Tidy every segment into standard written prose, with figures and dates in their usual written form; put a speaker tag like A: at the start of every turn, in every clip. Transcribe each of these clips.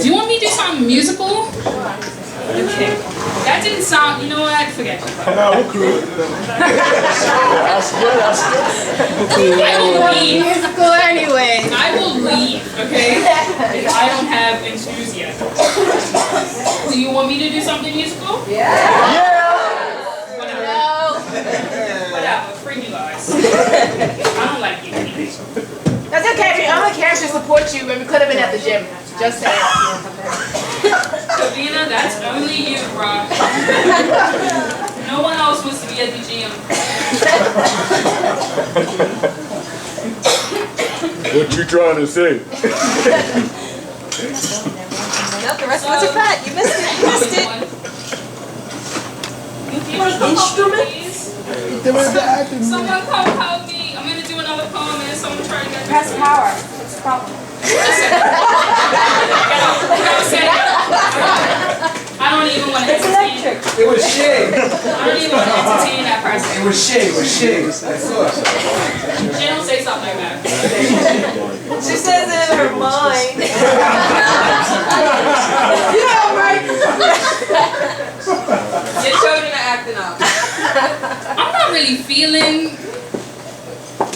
A: Do you want me to do something musical? Okay. That didn't sound, you know what? Forget it.
B: That's good.
A: I will leave.
C: Musical anyway.
A: I will leave, okay? If I don't have enthusiasm. Do you want me to do something musical?
B: Yeah!
A: Whatever, free you guys. I don't like you.
C: That's okay. I'm on camera to support you, but we could have been at the gym. Just saying.
A: Kavina, that's only you, bro. No one else wants to be at the gym.
B: What you trying to say?
D: No, the rest of us are fat. You missed it. You missed it.
A: You want to come help me, please? Someone come help me. I'm going to do another poem and someone try to get
D: Press power. What's the problem?
A: I don't even want to entertain.
E: It was Shay.
A: I don't even want to entertain that person.
E: It was Shay. It was Shay. I saw it.
A: She don't say something like that.
D: She says it in her mind.
C: Yeah, right.
D: Your children are acting up.
A: I'm not really feeling.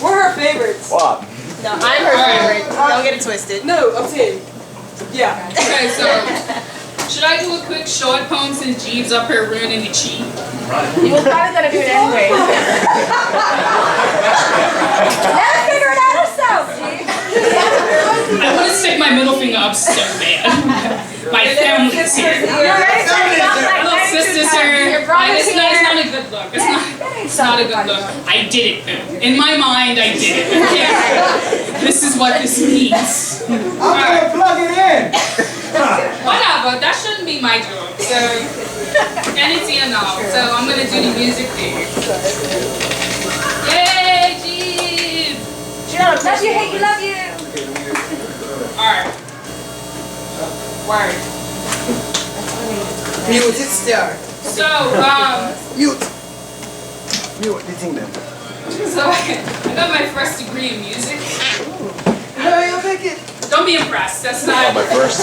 D: We're her favorites.
B: What?
C: No, I'm her favorite. Don't get it twisted.
D: No, I'm saying. Yeah.
A: Okay, so should I do a quick short poem since Jeeves up here ruining the cheat?
C: We're probably gonna do it anyway.
D: Let her figure it out herself, G.
A: I want to stick my middle finger up so bad. My family's here.
C: You're ready for it.
A: My little sister's here. Like, it's not a good look. It's not a good look. I did it. In my mind, I did it. Okay? This is what this means.
E: I'm gonna plug it in.
A: Whatever. That shouldn't be my job. So, and it's here now. So I'm gonna do the music thing. Yay, Jeeves!
D: Love you, hate you, love you.
A: Alright. Word.
E: Mute it, star.
A: So,
E: Mute. Mute the thing then.
A: so I got my first degree in music.
E: No, you'll make it.
A: Don't be impressed. That's not
B: My first.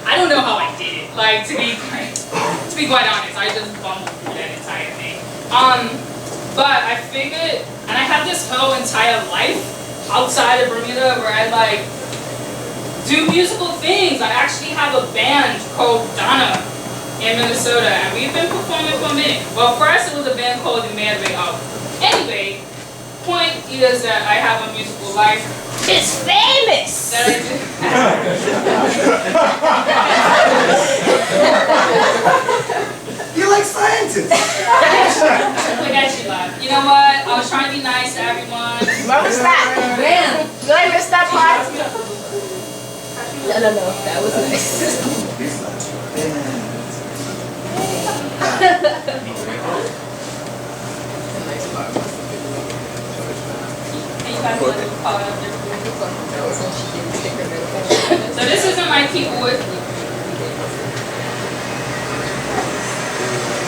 A: I don't know how I did it. Like, to be quite honest, I just bumbled through that entire thing. But I figured, and I had this whole entire life outside of Bermuda where I like do musical things. I actually have a band called Donna in Minnesota, and we've been performing for a minute. Well, first it was a band called The Mad Way Up. Anyway, point is that I have a musical life.
C: It's famous.
A: That I do.
E: You like scientists.
A: Look at you, love. You know what? I was trying to be nice to everyone.
C: What was that?
D: Man.
C: Did I miss that part? No. That was nice.
A: And you guys want to call it up there. So this isn't my keyboard.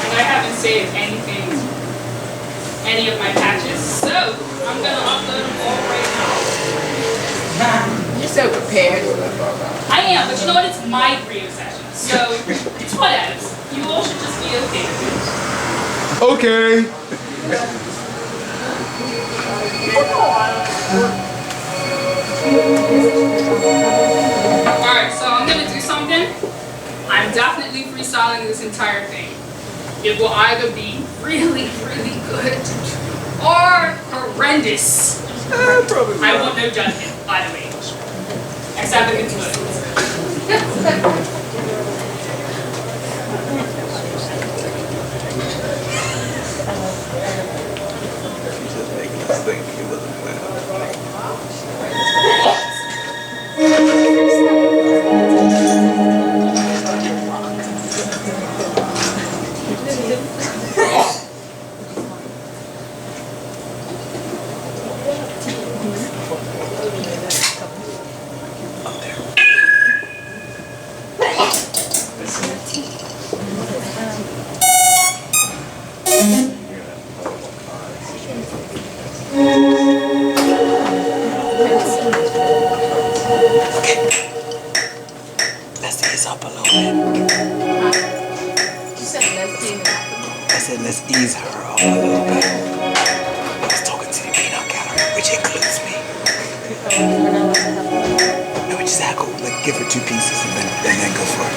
A: And I haven't saved anything, any of my patches. So I'm gonna upload them all right now.
C: You're so prepared.
A: I am, but you know what? It's my Griot session. So it's whatevs. You all should just be okay with it.
B: Okay.
A: Alright, so I'm gonna do something. I'm definitely freestyling this entire thing. It will either be really, really good or horrendous. I want no judgment, by the way. Except if it's good.
F: this up a little bit.
C: You said lesbian.
F: I said let's ease her up a little bit. I was talking to the peanut gallery, which includes me. No, we just had to go like give her 2 pieces and then go for it.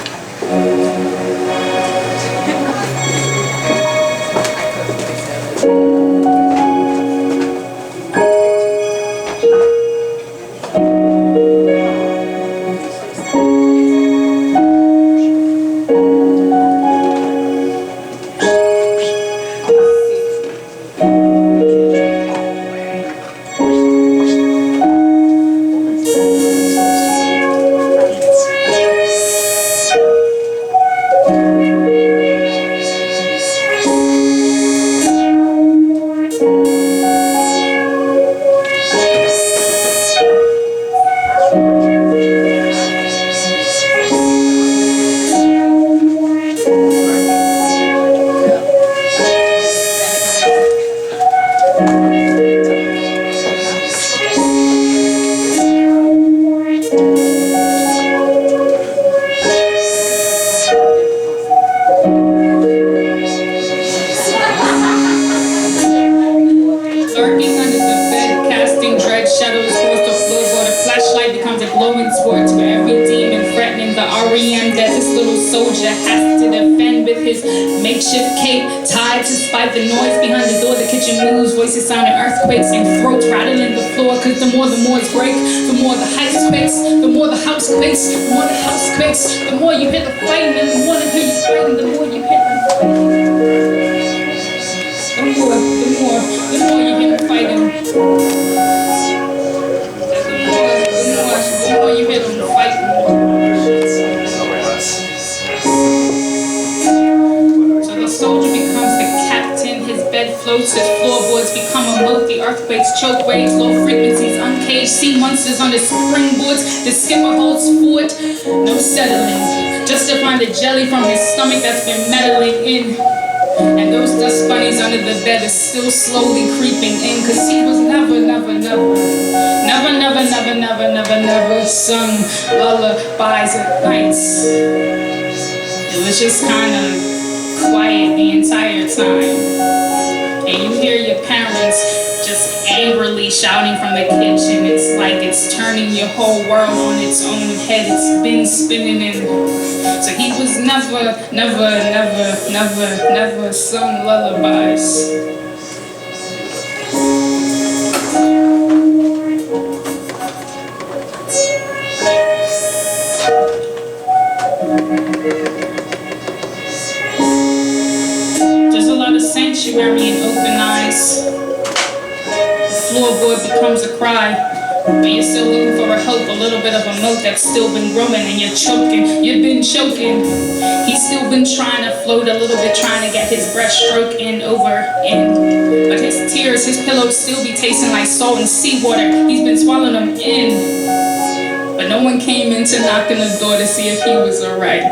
A: Jelly from his stomach that's been meddling in. And those dust bunnies under the bed are still slowly creeping in. Cause he was never sung lullabies at nights. It was just kind of quiet the entire time. And you hear your parents just angrily shouting from the kitchen. It's like it's turning your whole world on its own head. It's been spinning in. So he was never sung lullabies. There's a lot of sanctuary in open eyes. The floorboard becomes a cry. But you're still looking for a hope, a little bit of a moat that's still been growing, and you're choking, you've been choking. He's still been trying to float a little bit, trying to get his breaststroke in over in. But his tears, his pillows still be tasting like salt and seawater. He's been swallowing them in. But no one came in to knock on the door to see if he was alright.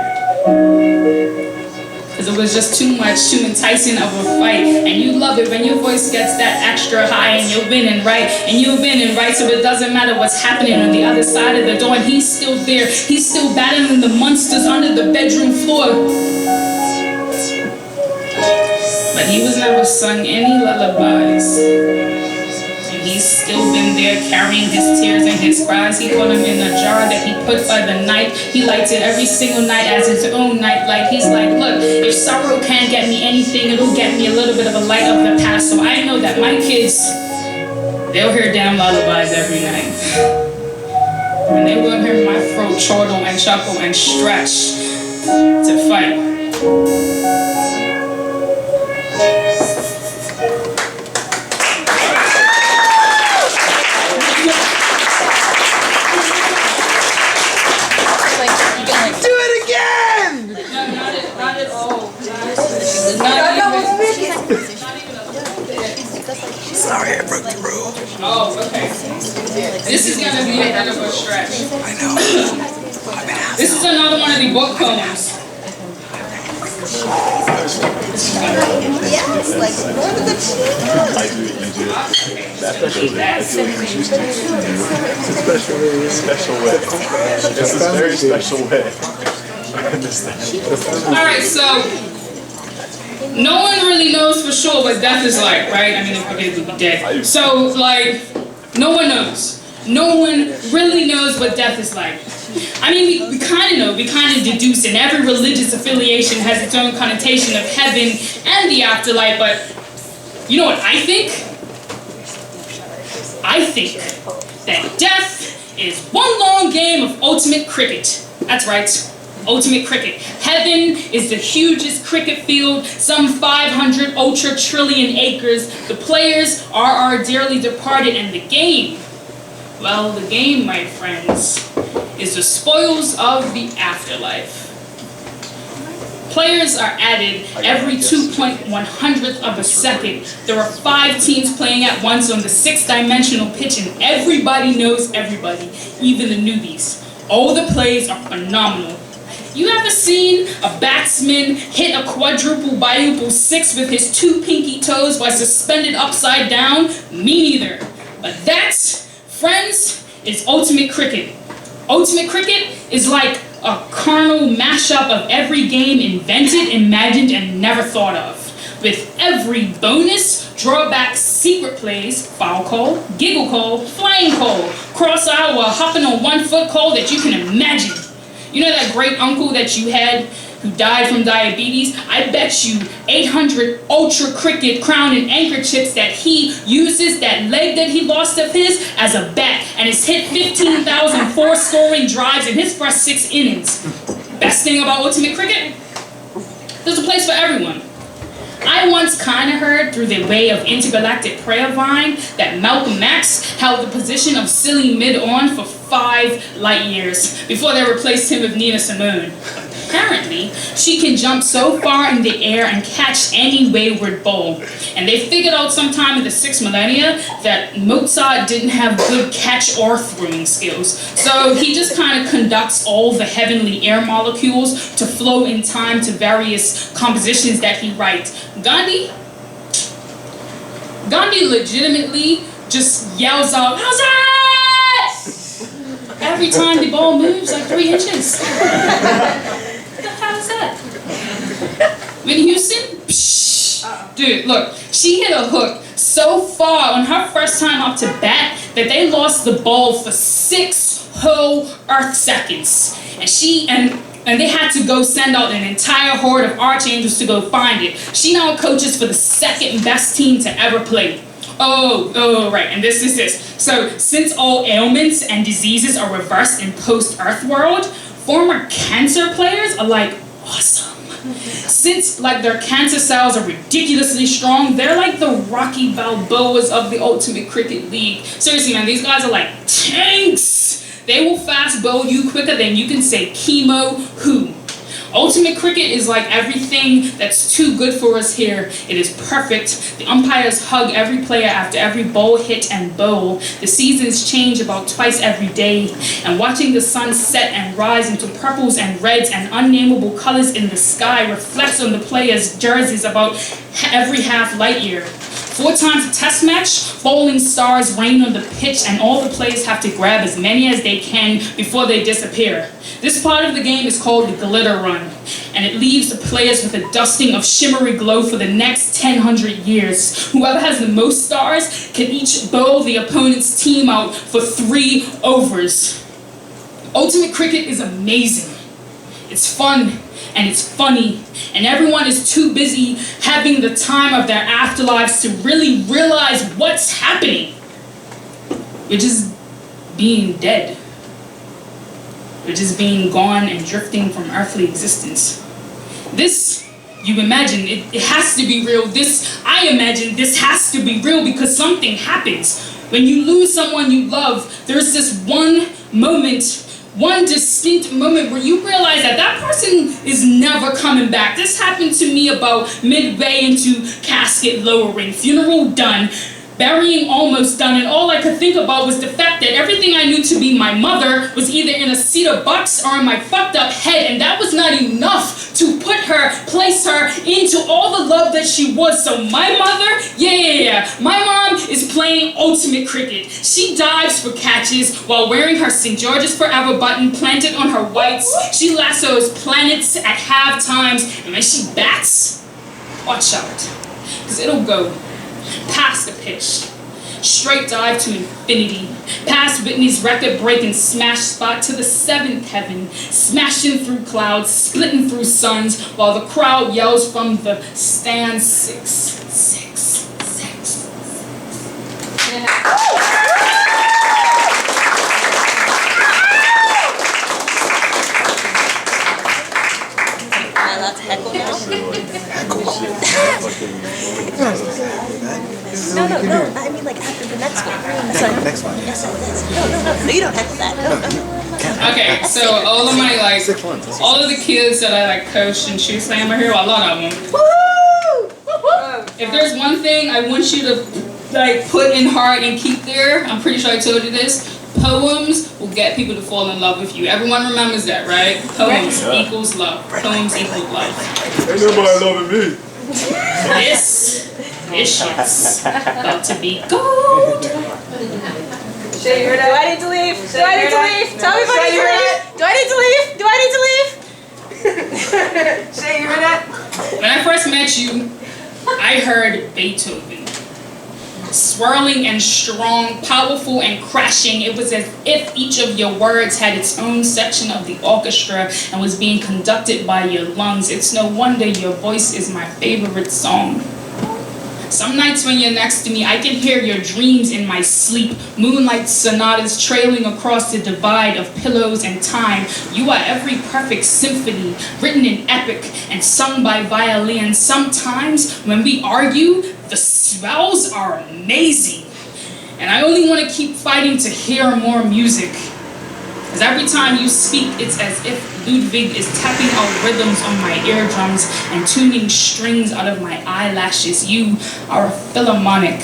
A: Cause it was just too much, too enticing of a fight. And you love it when your voice gets that extra high and you're winning, right? And you're winning, right? So it doesn't matter what's happening on the other side of the door. And he's still there. He's still battling the monsters under the bedroom floor. But he was never sung any lullabies. And he's still been there carrying his tears and his cries. He put them in a jar that he put by the night. He lights it every single night as his own nightlight. He's like, look, if sorrow can't get me anything, it'll get me a little bit of a light of the past. So I know that my kids, they'll hear damn lullabies every night. And they will hear my throat chortle and chuckle and stretch to fight.
F: Sorry, I broke the rule.
A: Oh, okay. This is gonna be a bit of a stretch.
F: I know.
A: This is another one of the book poems.
D: Yes, like more than the
B: Special way. It's a very special way.
A: Alright, so no one really knows for sure what death is like, right? I mean, okay, we'll be dead. So, like, no one knows. No one really knows what death is like. I mean, we kind of know, we kind of deduce, and every religious affiliation has its own connotation of heaven and the afterlife, but you know what I think? I think that death is one long game of ultimate cricket. That's right, ultimate cricket. Heaven is the hugest cricket field, some 500 ultra trillion acres. The players are our dearly departed, and the game, well, the game, my friends, is the spoils of the afterlife. Players are added every 2.100th of a second. There are 5 teams playing at once on the 6-dimensional pitch, and everybody knows everybody, even the newbies. All the plays are phenomenal. You ever seen a batsman hit a quadruple biuple 6 with his 2 pinky toes while suspended upside down? Me neither. But that, friends, is ultimate cricket. Ultimate cricket is like a carnal mashup of every game invented, imagined, and never thought of. With every bonus, drawback, secret plays, foul call, giggle call, flying call, cross out or hopping on 1 foot call that you can imagine. You know that great uncle that you had who died from diabetes? I bet you 800 ultra cricket crown and anchor chips that he uses that leg that he lost of his as a bat and has hit 15,000 4-scoring drives in his first 6 innings. Best thing about ultimate cricket? There's a place for everyone. I once kind of heard through the way of intergalactic prayer vine that Malcolm X held the position of silly mid-on for 5 light years before they replaced him with Nina Simone. Apparently, she can jump so far in the air and catch any wayward ball. And they figured out sometime in the 6th millennia that Mozart didn't have good catch or throwing skills. So he just kind of conducts all the heavenly air molecules to flow in time to various compositions that he writes. Gandhi legitimately just yells out, "How's that?" every time the ball moves like 3 inches. What the hell is that? Whitney Houston? Psh. Dude, look, she hit a hook so far on her first time up to bat that they lost the ball for 6 whole Earth seconds. And they had to go send out an entire horde of archangels to go find it. She now coaches for the 2nd best team to ever play. Oh, right, and this is this. So, since all ailments and diseases are reversed in post-Earth world, former cancer players are like, awesome. Since, like, their cancer cells are ridiculously strong, they're like the Rocky Balboas of the Ultimate Cricket League. Seriously, man, these guys are like tanks. They will fast bowl you quicker than you can say chemo who. Ultimate cricket is like everything that's too good for us here. It is perfect. The umpires hug every player after every ball hit and bowl. The seasons change about twice every day. And watching the sun set and rise into purples and reds and unnameable colors in the sky reflects on the players' jerseys about every half light year. 4 times a test match, bowling stars rain on the pitch, and all the players have to grab as many as they can before they disappear. This part of the game is called the glitter run, and it leaves the players with a dusting of shimmery glow for the next 1,000 years. Whoever has the most stars can each bowl the opponent's team out for 3 overs. Ultimate cricket is amazing. It's fun, and it's funny, and everyone is too busy having the time of their afterlives to really realize what's happening. You're just being dead. You're just being gone and drifting from earthly existence. This, you imagine, it has to be real. I imagine this has to be real because something happens. When you lose someone you love, there's this one distinct moment where you realize that person is never coming back. This happened to me about midway into casket lowering, funeral done, burying almost done, and all I could think about was the fact that everything I knew to be my mother was either in a cedar box or in my fucked up head, and that was not enough to place her into all the love that she was. So my mother, my mom is playing ultimate cricket. She dives for catches while wearing her St. George's Forever button planted on her whites. She lassos planets at half times, and when she bats, watch out, because it'll go past the pitch, straight dive to infinity, past Whitney's record-breaking smash spot to the 7th heaven, smashing through clouds, splitting through suns, while the crowd yells from the stand 6, 6, 6.
D: Am I allowed to heckle now? No, I mean like after the next one. Sorry.
F: Next one.
D: Yes, no, you don't heckle that. No.
A: Okay, so all of my all of the kids that I coached in Shoe Slam are here. Well, a lot of them. If there's one thing I want you to put in heart and keep there, I'm pretty sure I told you this. Poems will get people to fall in love with you. Everyone remembers that, right? Poems equals love. Poems equal love.
B: Ain't nobody loving me.
A: This shit's about to be gold.
C: Shay, you heard
D: Do
C: that?
D: I need to leave? Do
C: Shay,
D: I
C: you
D: need to
C: heard
D: leave?
C: that?
D: Tell me if I
C: Shay,
D: need
C: you
D: to
C: heard
D: leave. Do I need to leave? Do I need to leave?
C: Shay, you heard that?
A: When I first met you, I heard Beethoven. Swirling and strong, powerful and crashing. It was as if each of your words had its own section of the orchestra and was being conducted by your lungs. It's no wonder your voice is my favorite song. Some nights when you're next to me, I can hear your dreams in my sleep. Moonlight sonatas trailing across the divide of pillows and time. You are every perfect symphony, written in epic and sung by violin. Sometimes when we argue, the swells are amazing. And I only want to keep fighting to hear more music. Because every time you speak, it's as if Ludwig is tapping out rhythms on my eardrums and tuning strings out of my eyelashes. You are a philharmonic,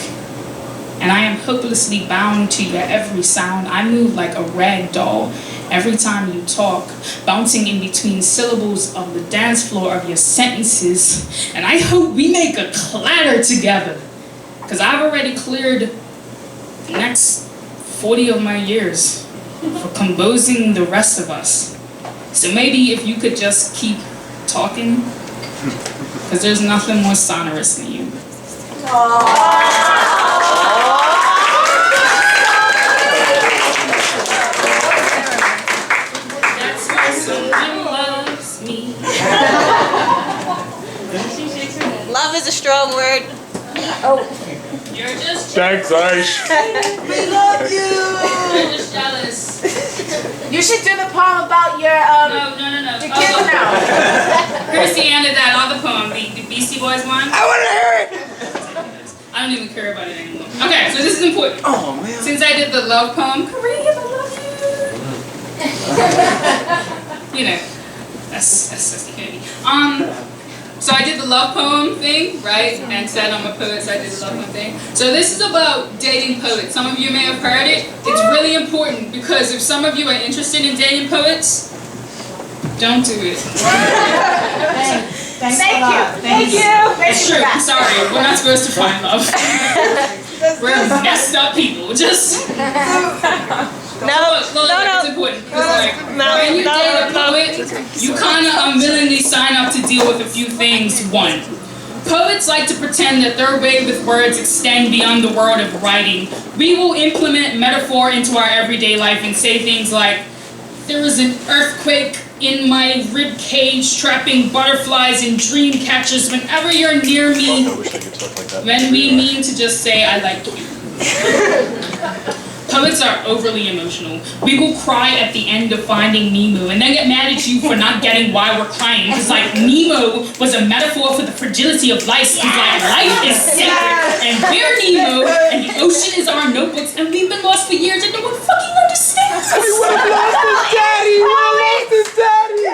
A: and I am hopelessly bound to your every sound. I move like a rag doll every time you talk, bouncing in between syllables of the dance floor of your sentences. And I hope we make a clatter together, because I've already cleared the next 40 of my years for composing the rest of us. So maybe if you could just keep talking, because there's nothing more sonorous than you. That's why someone loves me.
D: Love is a strong word.
A: You're just
B: Thanks, Aish.
E: We love you.
A: You're just jealous.
C: You should do the poem about your
A: No.
C: the kids now.
A: Chrissy ended that other poem, the Beastie Boys one.
E: I want to hear it.
A: I don't even care about it anymore. Okay, so this is important.
E: Oh man.
A: Since I did the love poem, Kareem, I love you. You know, that's the candy. So I did the love poem thing, right? And said I'm a poet, so I did the love poem thing. So this is about dating poets. Some of you may have heard it. It's really important because if some of you are interested in dating poets, don't do it.
C: Thank you.
A: It's true. I'm sorry. We're not supposed to find love. We're messed up people. Just
D: No.
A: It's important. When you date a poet, you kind of unwillingly sign up to deal with a few things. One, poets like to pretend that their way with words extend beyond the world of writing. We will implement metaphor into our everyday life and say things like, there is an earthquake in my rib cage trapping butterflies and dream catchers whenever you're near me.
B: I wish I could talk like that.
A: When we mean to just say, I like you. Poets are overly emotional. We will cry at the end of Finding Nemo and then get mad at you for not getting why we're crying. Because Nemo was a metaphor for the fragility of life. Because life is sacred and we're Nemo and the ocean is our notebooks and we've been lost for years and no one fucking understands.
E: We would have lost his daddy. We would have lost his daddy.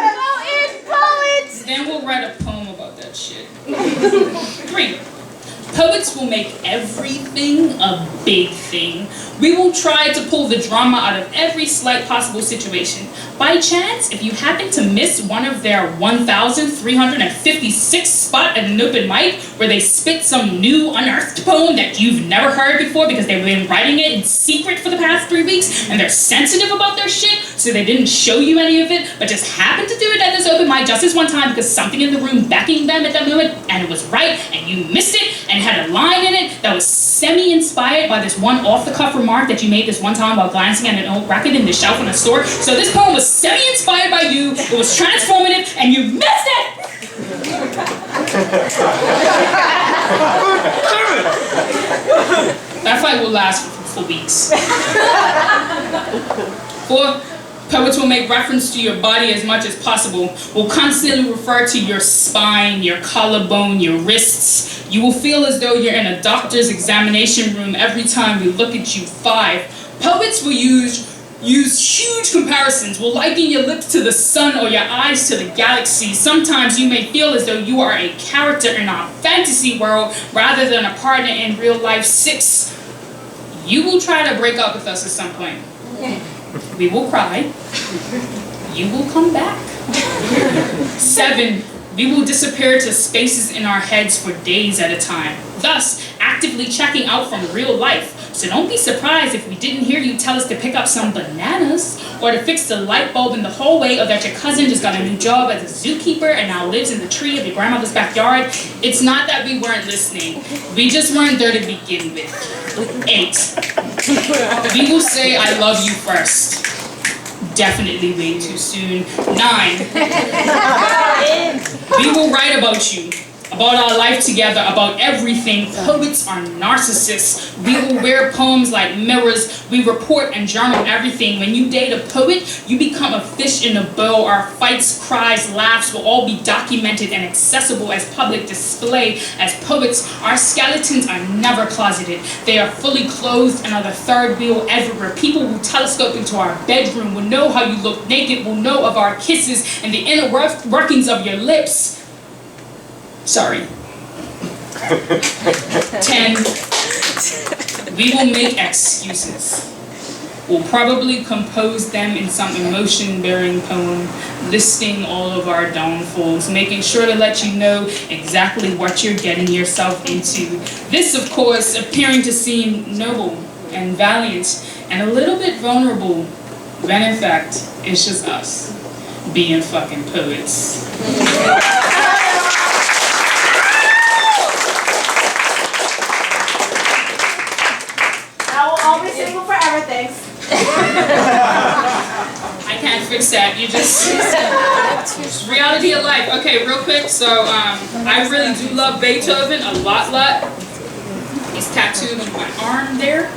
A: Then we'll write a poem about that shit. 3. Poets Poets will make everything a big thing. We will try to pull the drama out of every slight possible situation. By chance, if you happen to miss one of their 1,356 spot at an open mic where they spit some new unearthed poem that you've never heard before because they've been writing it in secret for the past 3 weeks and they're sensitive about their shit, so they didn't show you any of it, but just happened to do it at this open mic just this one time because something in the room backing them at that moment, and it was right, and you missed it, and it had a line in it that was semi-inspired by this one off-the-cuff remark that you made this one time while glancing at an old record in the shelf in a store. So this poem was semi-inspired by you, it was transformative, and you missed it! That fight will last for weeks. 4, poets will make reference to your body as much as possible, will constantly refer to your spine, your collarbone, your wrists. You will feel as though you're in a doctor's examination room every time we look at you. 5, poets will use huge comparisons, will liken your lips to the sun or your eyes to the galaxy. Sometimes you may feel as though you are a character in our fantasy world rather than a partner in real life. 6, you will try to break up with us at some point. We will cry. You will come back. 7, we will disappear to spaces in our heads for days at a time, thus actively checking out from real life. So don't be surprised if we didn't hear you tell us to pick up some bananas or to fix the light bulb in the hallway, or that your cousin just got a new job as a zookeeper and now lives in the tree of your grandmother's backyard. It's not that we weren't listening. We just weren't there to begin with. 8, we will say I love you first. Definitely way too soon. 9, we will write about you, about our life together, about everything. Poets are narcissists. We will wear poems like mirrors. We report and journal everything. When you date a poet, you become a fish in a bowl. Our fights, cries, laughs will all be documented and accessible as public display. As poets, our skeletons are never closeted. They are fully clothed and are the third wheel everywhere. People who telescope into our bedroom will know how you look naked, will know of our kisses and the inner workings of your lips. Sorry. 10, we will make excuses. We'll probably compose them in some emotion-bearing poem, listing all of our downfalls, making sure to let you know exactly what you're getting yourself into. This, of course, appearing to seem noble and valiant and a little bit vulnerable, when in fact, it's just us being fucking poets.
C: Single forever, thanks.
A: I can't fix that. You just reality of life. Okay, real quick. So I really do love Beethoven a lot. He's tattooed on my arm there.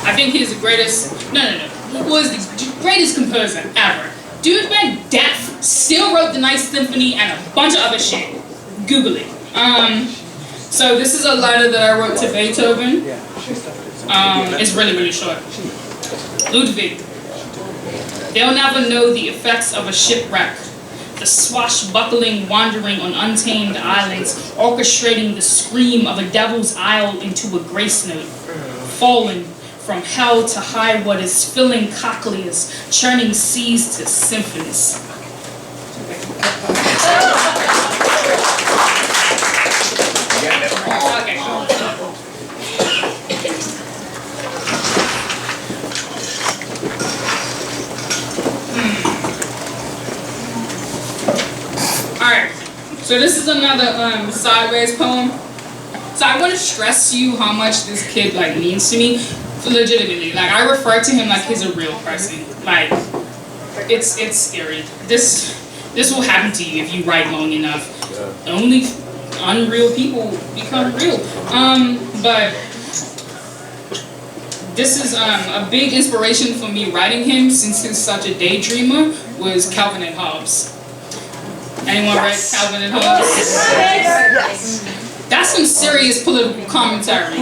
A: I think he's the greatest. No. He was the greatest composer ever. Dude went deaf, still wrote the Ninth Symphony and a bunch of other shit. Google it. So this is a letter that I wrote to Beethoven. It's really short. Ludwig, they'll never know the effects of a shipwreck. The swashbuckling wandering on untamed islands, orchestrating the scream of a devil's isle into a grace note. Fallen from hell to high waters, filling cochlears, churning seas to symphonies. Okay. Alright, so this is another sideways poem. So I want to stress to you how much this kid means to me, legitimately. I refer to him like he's a real person. It's scary. This will happen to you if you write long enough. Only unreal people become real. But this is a big inspiration for me writing him, since he's such a daydreamer, was Calvin and Hobbes. Anyone read Calvin and Hobbes?
C: Yes.
A: That's some serious political commentary.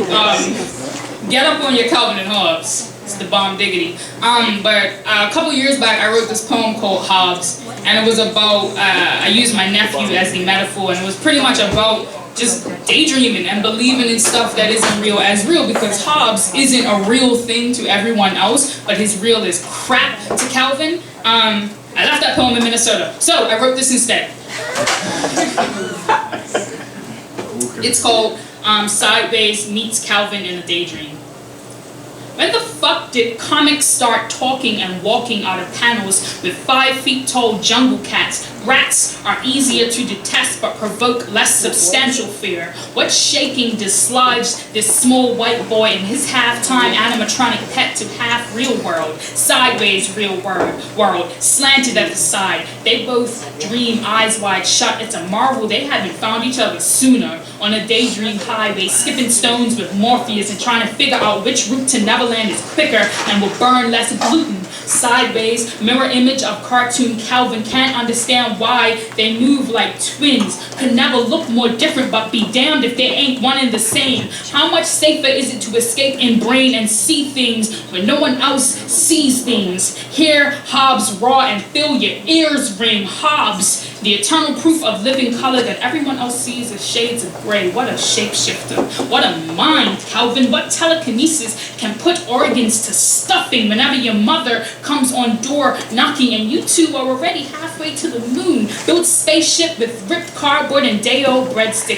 A: Get up on your Calvin and Hobbes. It's the bomb diggity. But a couple years back, I wrote this poem called Hobbes, and it was about, I used my nephew as the metaphor, and it was pretty much about just daydreaming and believing in stuff that isn't real as real, because Hobbes isn't a real thing to everyone else, but his real is crap to Calvin. I left that poem in Minnesota, so I wrote this instead. It's called Sideways Meets Calvin in a Daydream. When the fuck did comics start talking and walking out of panels with 5 feet tall jungle cats? Rats are easier to detest but provoke less substantial fear. What shaking dislodged this small white boy and his half-time animatronic pet to half real world? Sideways real world, slanted at the side. They both dream eyes wide shut. It's a marvel they haven't found each other sooner. On a daydream highway, skipping stones with Morpheus and trying to figure out which route to Neverland is quicker and will burn less gluten. Sideways, mirror image of cartoon Calvin, can't understand why they move like twins. Could never look more different, but be damned if they ain't one and the same. How much safer is it to escape in brain and see things when no one else sees things? Hear Hobbes raw and feel your ears ring. Hobbes, the eternal proof of living color that everyone else sees as shades of gray. What a shapeshifter. What a mind, Calvin. What telekinesis can put organs to stuffing whenever your mother comes on door knocking and you two are already halfway to the moon. Built spaceship with ripped cardboard and day-old breadsticks.